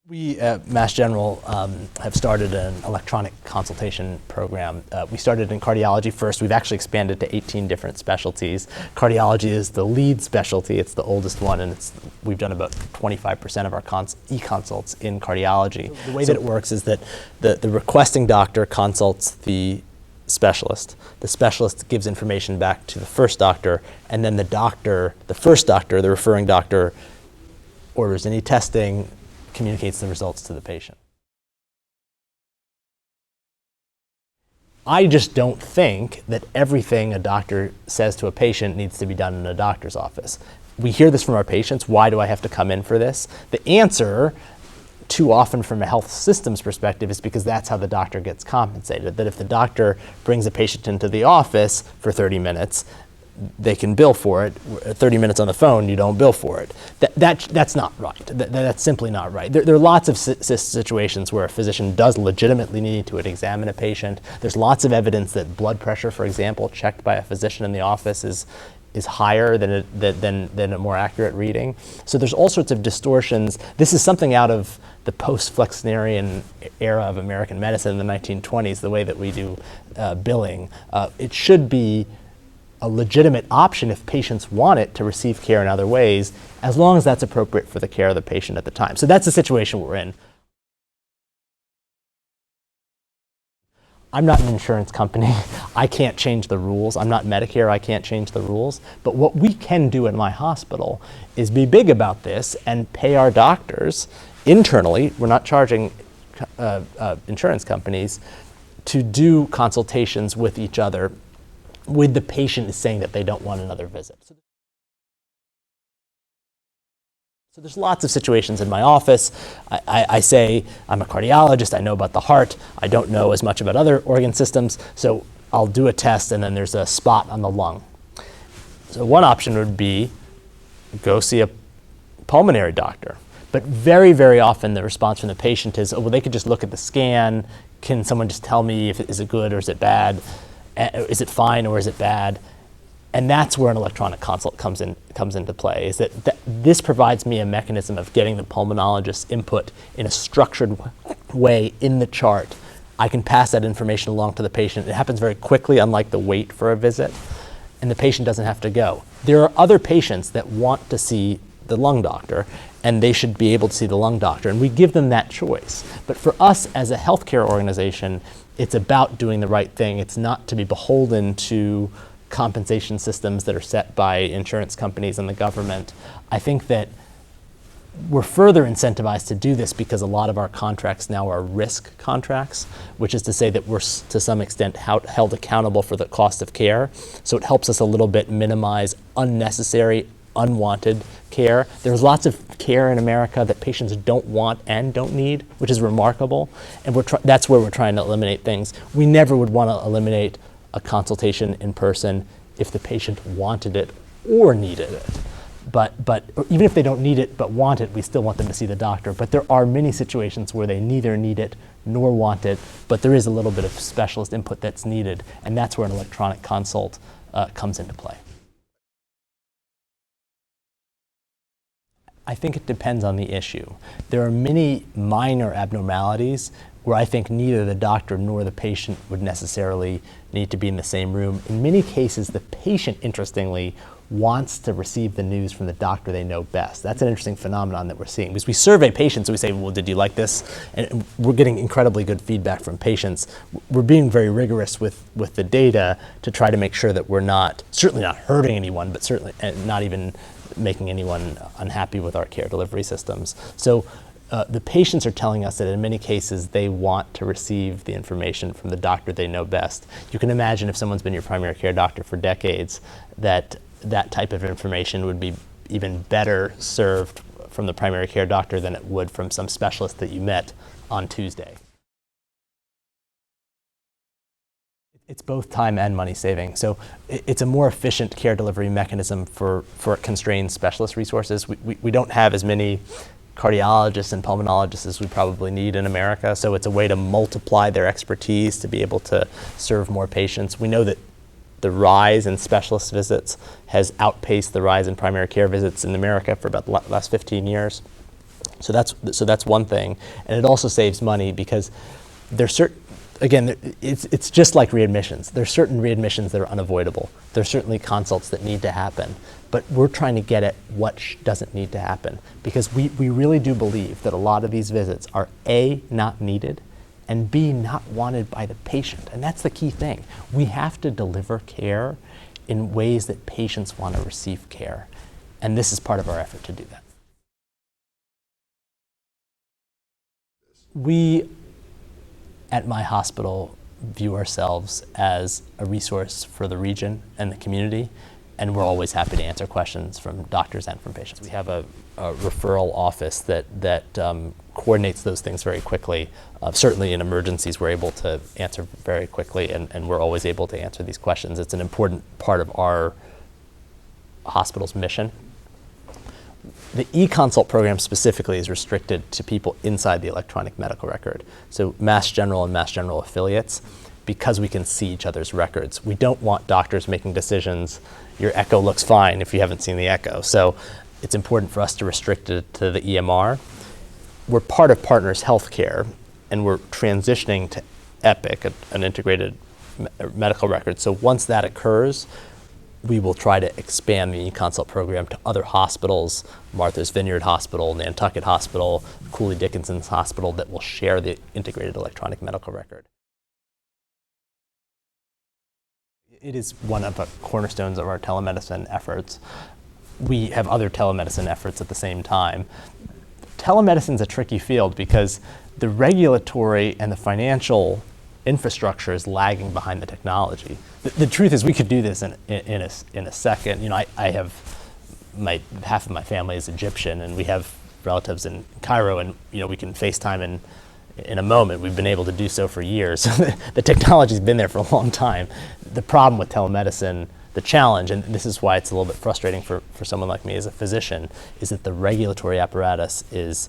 We at Mass General have started an electronic consultation program. We started in cardiology first. We've actually expanded to 18 different specialties. Cardiology is the lead specialty. It's the oldest one, and we've done about 25% of our e-consults in cardiology. The way that it works is that the requesting doctor consults the specialist. The specialist gives information back to the first doctor, and then the first doctor, the referring doctor, orders any testing, communicates the results to the patient. I just don't think that everything a doctor says to a patient needs to be done in a doctor's office. We hear this from our patients. Why do I have to come in for this? The answer, too often from a health systems perspective, is because that's how the doctor gets compensated. That if the doctor brings a patient into the office for 30 minutes, they can bill for it. 30 minutes on the phone, you don't bill for it. That's not right. That's simply not right. There are lots of situations where a physician does legitimately need to examine a patient. There's lots of evidence that blood pressure, for example, checked by a physician in the office is higher than a more accurate reading. So there's all sorts of distortions. This is something out of the post-Flexnerian era of American medicine in the 1920s, the way that we do billing. It should be a legitimate option if patients want it to receive care in other ways, as long as that's appropriate for the care of the patient at the time. So that's the situation we're in. I'm not an insurance company. I can't change the rules. I'm not Medicare. I can't change the rules. But what we can do in my hospital is be big about this and pay our doctors internally. We're not charging insurance companies to do consultations with each other with the patient is saying that they don't want another visit. So there's lots of situations in my office. I say, I'm a cardiologist, I know about the heart, I don't know as much about other organ systems, so I'll do a test and then there's a spot on the lung. So one option would be go see a pulmonary doctor. But very, very often the response from the patient is, oh, well, they could just look at the scan. Can someone just tell me is it good or is it bad? Is it fine or is it bad? And that's where an electronic consult comes into play, is that this provides me a mechanism of getting the pulmonologist's input in a structured way in the chart. I can pass that information along to the patient. It happens very quickly, unlike the wait for a visit, and the patient doesn't have to go. There are other patients that want to see the lung doctor, and they should be able to see the lung doctor, and we give them that choice. But for us as a healthcare organization, it's about doing the right thing. It's not to be beholden to compensation systems that are set by insurance companies and the government. I think that we're further incentivized to do this because a lot of our contracts now are risk contracts, which is to say that we're to some extent held accountable for the cost of care. So it helps us a little bit minimize unnecessary, unwanted care. There's lots of care in America that patients don't want and don't need, which is remarkable, and that's where we're trying to eliminate things. We never would want to eliminate a consultation in person if the patient wanted it or needed it. But even if they don't need it but want it, we still want them to see the doctor. But there are many situations where they neither need it nor want it, but there is a little bit of specialist input that's needed, and that's where an electronic consult comes into play. I think it depends on the issue. There are many minor abnormalities where I think neither the doctor nor the patient would necessarily need to be in the same room. In many cases, the patient, interestingly, wants to receive the news from the doctor they know best. That's an interesting phenomenon that we're seeing. Because we survey patients, and we say, well, did you like this? And we're getting incredibly good feedback from patients. We're being very rigorous with the data to try to make sure that we're certainly not hurting anyone, but certainly not even making anyone unhappy with our care delivery systems. So the patients are telling us that in many cases they want to receive the information from the doctor they know best. You can imagine if someone's been your primary care doctor for decades, that type of information would be even better served from the primary care doctor than it would from some specialist that you met on Tuesday. It's both time and money saving. So it's a more efficient care delivery mechanism for constrained specialist resources. We don't have as many cardiologists and pulmonologists as we probably need in America. So it's a way to multiply their expertise to be able to serve more patients. We know that the rise in specialist visits has outpaced the rise in primary care visits in America for about the last 15 years. So that's one thing, and it also saves money because there's certain. Again, it's just like readmissions. There's certain readmissions that are unavoidable. There's certainly consults that need to happen, but we're trying to get at what doesn't need to happen, because we really do believe that a lot of these visits are A, not needed, and B, not wanted by the patient. And that's the key thing. We have to deliver care in ways that patients want to receive care. And this is part of our effort to do that. We, at my hospital, view ourselves as a resource for the region and the community, and we're always happy to answer questions from doctors and from patients. We have a referral office that coordinates those things very quickly. Certainly in emergencies, we're able to answer very quickly, and we're always able to answer these questions. It's an important part of our hospital's mission. The e-consult program specifically is restricted to people inside the electronic medical record. So Mass General and Mass General affiliates, because we can see each other's records. We don't want doctors making decisions, your echo looks fine if you haven't seen the echo. So it's important for us to restrict it to the EMR. We're part of Partners Healthcare, and we're transitioning to Epic, an integrated medical record. So once that occurs, we will try to expand the e-consult program to other hospitals, Martha's Vineyard Hospital, Nantucket Hospital, Cooley Dickinson's Hospital, that will share the integrated electronic medical record. It is one of the cornerstones of our telemedicine efforts. We have other telemedicine efforts at the same time. Telemedicine is a tricky field because the regulatory and the financial infrastructure is lagging behind the technology. The truth is, we could do this in a second. You know, I have half of my family is Egyptian, and we have relatives in Cairo, and you know, we can FaceTime in a moment. We've been able to do so for years. The technology's been there for a long time. The problem with telemedicine, the challenge, and this is why it's a little bit frustrating for someone like me as a physician, is that the regulatory apparatus is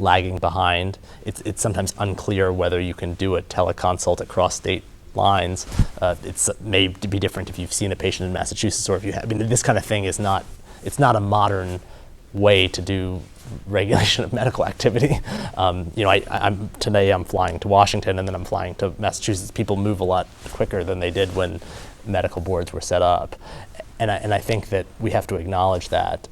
lagging behind. It's sometimes unclear whether you can do a teleconsult across state lines. It may be different if you've seen a patient in Massachusetts, or if you have. I mean, this kind of thing is not. It's not a modern way to do regulation of medical activity. You know, today I'm flying to Washington, and then I'm flying to Massachusetts. People move a lot quicker than they did when medical boards were set up. And I think that we have to acknowledge that.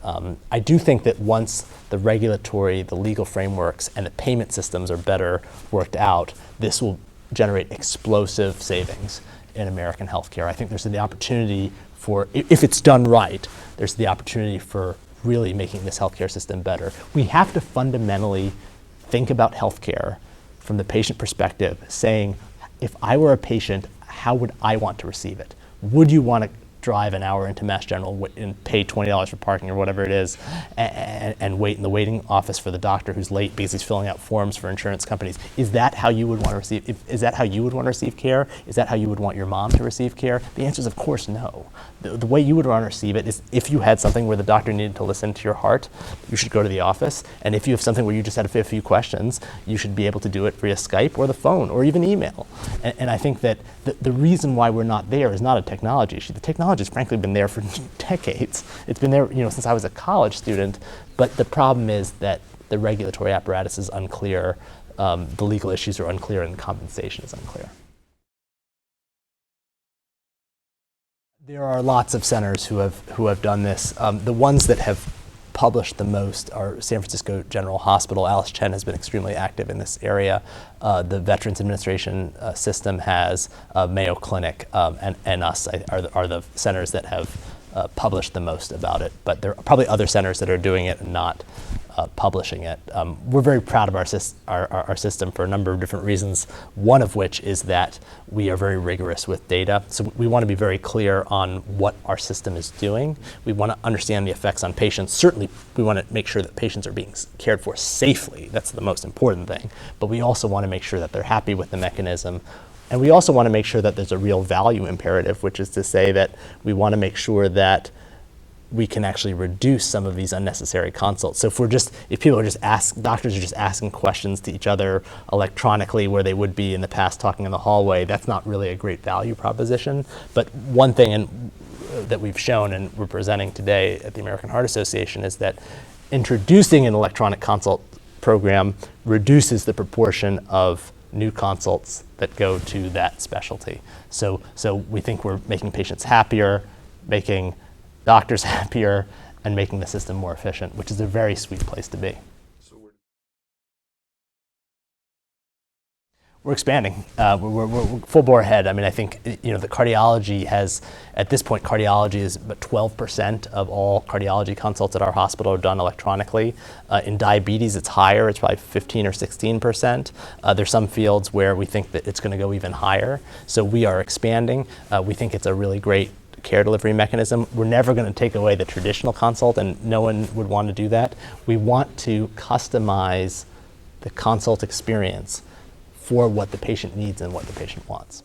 I do think that once the regulatory, the legal frameworks, and the payment systems are better worked out, this will generate explosive savings in American healthcare. I think there's the opportunity for, if it's done right, there's the opportunity for really making this healthcare system better. We have to fundamentally think about healthcare from the patient perspective, saying, if I were a patient, how would I want to receive it? Would you want to drive an hour into Mass General and pay $20 for parking or whatever it is, and wait in the waiting office for the doctor who's late because he's filling out forms for insurance companies? Is that how you would want to receive? Is that how you would want to receive care? Is that how you would want your mom to receive care? The answer is, of course, no. The way you would want to receive it is, if you had something where the doctor needed to listen to your heart, you should go to the office. And if you have something where you just had a few questions, you should be able to do it via Skype or the phone or even email. And I think that the reason why we're not there is not a technology issue. The technology has frankly been there for decades. It's been there, you know, since I was a college student. But the problem is that the regulatory apparatus is unclear, the legal issues are unclear, and compensation is unclear. There are lots of centers who have done this. The ones that have published the most are San Francisco General Hospital. Alice Chen has been extremely active in this area. The Veterans Administration system has, Mayo Clinic and us are the centers that have published the most about it. But there are probably other centers that are doing it and not publishing it. We're very proud of our system for a number of different reasons, one of which is that we are very rigorous with data. So we want to be very clear on what our system is doing. We want to understand the effects on patients. Certainly, we want to make sure that patients are being cared for safely. That's the most important thing. But we also want to make sure that they're happy with the mechanism. And we also want to make sure that there's a real value imperative, which is to say that we want to make sure that we can actually reduce some of these unnecessary consults. So if people are doctors are just asking questions to each other electronically where they would be in the past talking in the hallway, that's not really a great value proposition. But one thing that we've shown and we're presenting today at the American Heart Association is that introducing an electronic consult program reduces the proportion of new consults that go to that specialty. So we think we're making patients happier, making doctors happier, and making the system more efficient, which is a very sweet place to be. We're expanding. We're full bore ahead. I mean, I think the cardiology has, at this point, cardiology is about 12% of all cardiology consults at our hospital are done electronically. In diabetes, it's higher. It's probably 15 or 16%. There's some fields where we think that it's going to go even higher. So we are expanding. We think it's a really great care delivery mechanism. We're never going to take away the traditional consult, and no one would want to do that. We want to customize the consult experience for what the patient needs and what the patient wants.